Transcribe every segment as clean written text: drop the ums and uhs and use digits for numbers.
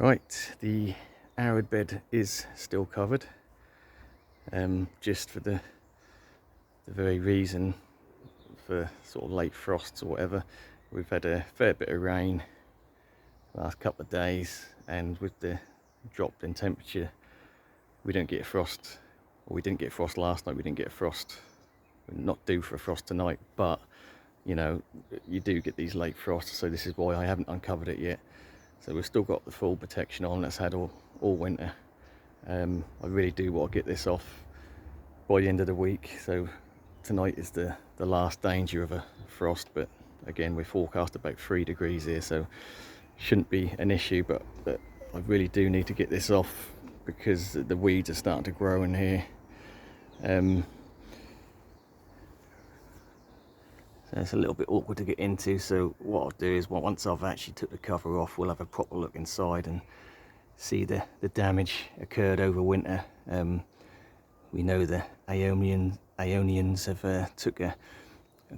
Right, the arid bed is still covered, just for the very reason for sort of late frosts or whatever. We've had a fair bit of rain the last couple of days, and with the drop in temperature, we don't get a frost, or we didn't get frost last night, we didn't get a frost, we're not due for a frost tonight, but you know, you do get these late frosts, so this is why I haven't uncovered it yet. So we've still got the full protection on that's had all winter. I really do want to get this off by the end of the week, so tonight is the last danger of a frost, but again we're forecast about 3 degrees here, so shouldn't be an issue, but I really do need to get this off because the weeds are starting to grow in here. So it's a little bit awkward to get into, so what I'll do is, well, once I've actually took the cover off, we'll have a proper look inside and see the damage occurred over winter. We know the Aeonians have took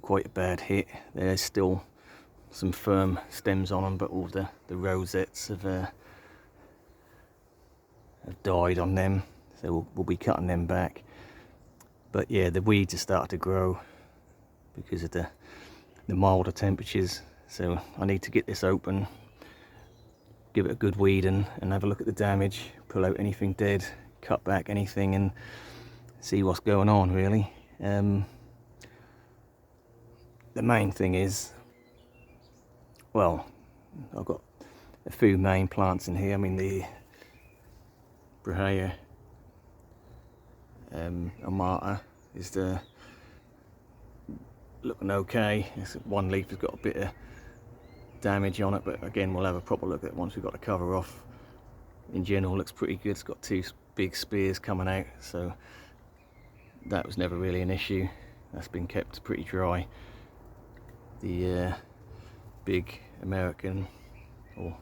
quite a bad hit. There's still some firm stems on them, but all the rosettes have died on them, so we'll be cutting them back. But yeah, the weeds are starting to grow because of the milder temperatures, so I need to get this open, give it a good weeding and have a look at the damage, pull out anything dead, cut back anything and see what's going on really. The main thing is, well, I've got a few main plants in here. I mean, the Brahea amata is looking okay. One leaf has got a bit of damage on it, but again we'll have a proper look at it once we've got the cover off. In general, looks pretty good. It's got 2 big spears coming out, so that was never really an issue. That's been kept pretty dry. The big American, or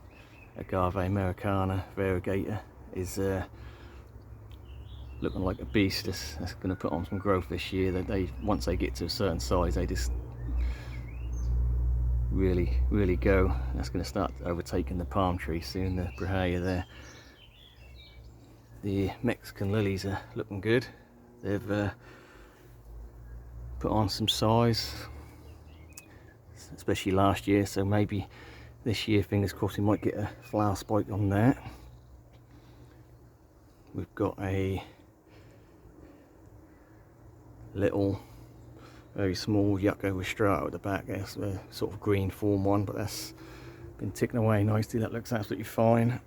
Agave Americana variegator, is looking like a beast. That's going to put on some growth this year. That they, once they get to a certain size, they just really go. That's going to start overtaking the palm tree soon, the Brahea there. The Mexican lilies are looking good. They've put on some size, especially last year, so maybe this year, fingers crossed, we might get a flower spike on that. We've got a little, very small Yucca Restrata at the back. That's a sort of green form one, but that's been ticking away nicely. That looks absolutely fine.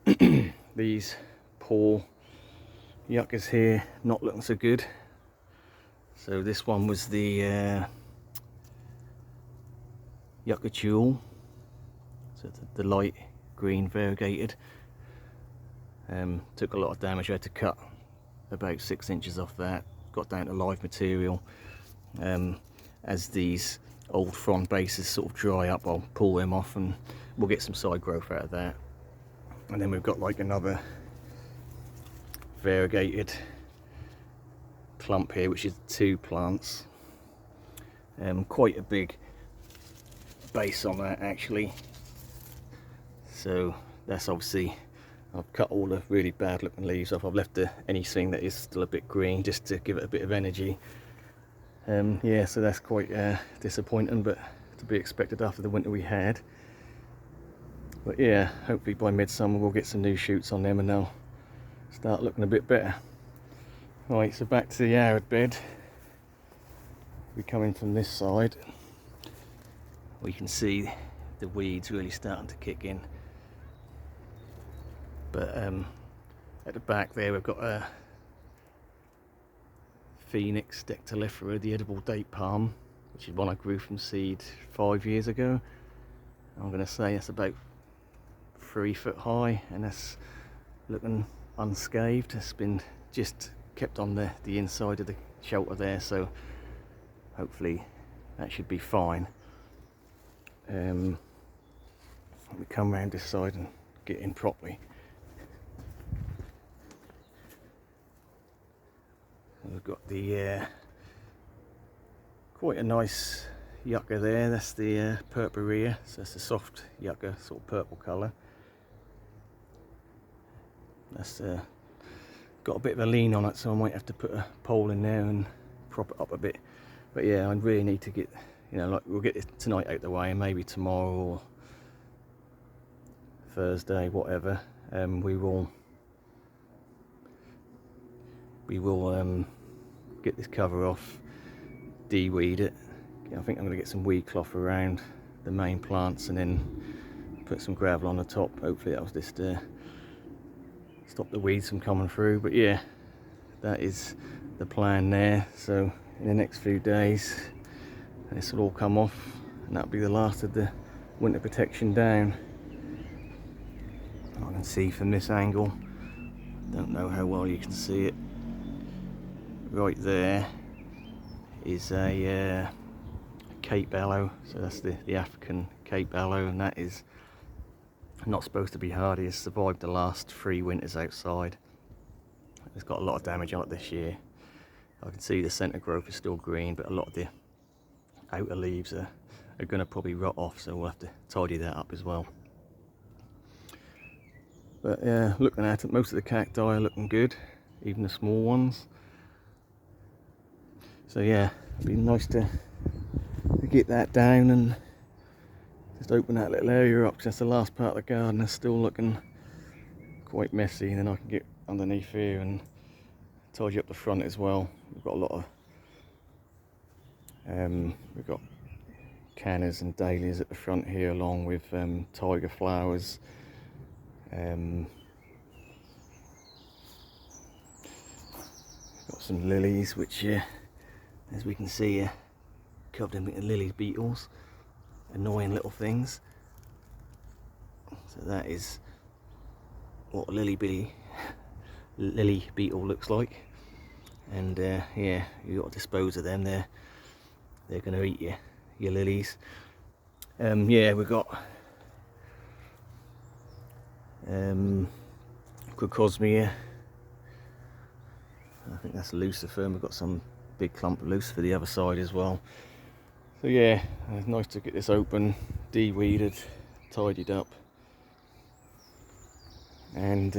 These poor Yuccas here, not looking so good. So this one was the Yucca Tulle, so the light green variegated. Took a lot of damage. I had to cut about 6 inches off that. Got down to live material. As these old frond bases sort of dry up, I'll pull them off and we'll get some side growth out of that. And then we've got like another variegated clump here, which is 2 plants. Quite a big base on that actually. So that's obviously, I've cut all the really bad looking leaves off. I've left anything that is still a bit green just to give it a bit of energy. Yeah, so that's quite disappointing, but to be expected after the winter we had. But yeah, hopefully by midsummer we'll get some new shoots on them and they'll start looking a bit better. Right, so back to the arid bed. We come in from this side. We can see the weeds really starting to kick in. But at the back there we've got a Phoenix Dectalifera, the edible date palm, which is one I grew from seed 5 years ago. I'm going to say it's about 3 foot high and that's looking unscathed. It's been just kept on the inside of the shelter there, so hopefully that should be fine. Let me come around this side and get in properly. We've got the quite a nice yucca there. That's the purpurea, so it's a soft yucca, sort of purple colour. that's got a bit of a lean on it, so I might have to put a pole in there and prop it up a bit. But yeah, I really need to get, you know, like we'll get it tonight out the way, and maybe tomorrow or Thursday, whatever, we will get this cover off, de-weed it. I think I'm going to get some weed cloth around the main plants and then put some gravel on the top. Hopefully that was just stop the weeds from coming through. But yeah, that is the plan there. So in the next few days this will all come off, and that'll be the last of the winter protection down. I can see from this angle, don't know how well you can see it, right there is a Cape aloe. So that's the African Cape aloe, and that is not supposed to be hardy. It's survived the last 3 winters outside. It's got a lot of damage on it this year. I can see the centre growth is still green, but a lot of the outer leaves are going to probably rot off, so we'll have to tidy that up as well. But yeah, looking at it, most of the cacti are looking good, even the small ones. So yeah, it'd be nice to get that down and just open that little area up, because that's the last part of the garden that's still looking quite messy, and then I can get underneath here and tidy up the front as well. We've got a lot of we've got cannas and dahlias at the front here, along with tiger flowers. Got some lilies, which as we can see are covered in lily beetles, annoying little things. So that is what a lily beetle looks like. And yeah, you got to dispose of them. They're going to eat your lilies. Yeah, we've got Crocosmia. I think that's Lucifer, and we've got some big clump of Lucifer the other side as well. So yeah, it's nice to get this open, de-weeded, tidied up, and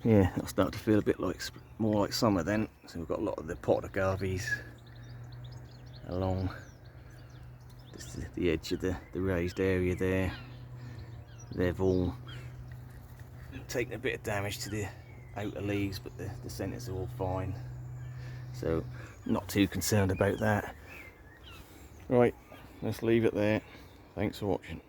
yeah, it'll start to feel a bit like more like summer then. So we've got a lot of the pot agaves along just the edge of the raised area there. They've all taken a bit of damage to the outer leaves, but the centres are all fine, so not too concerned about that. Right, let's leave it there. Thanks for watching.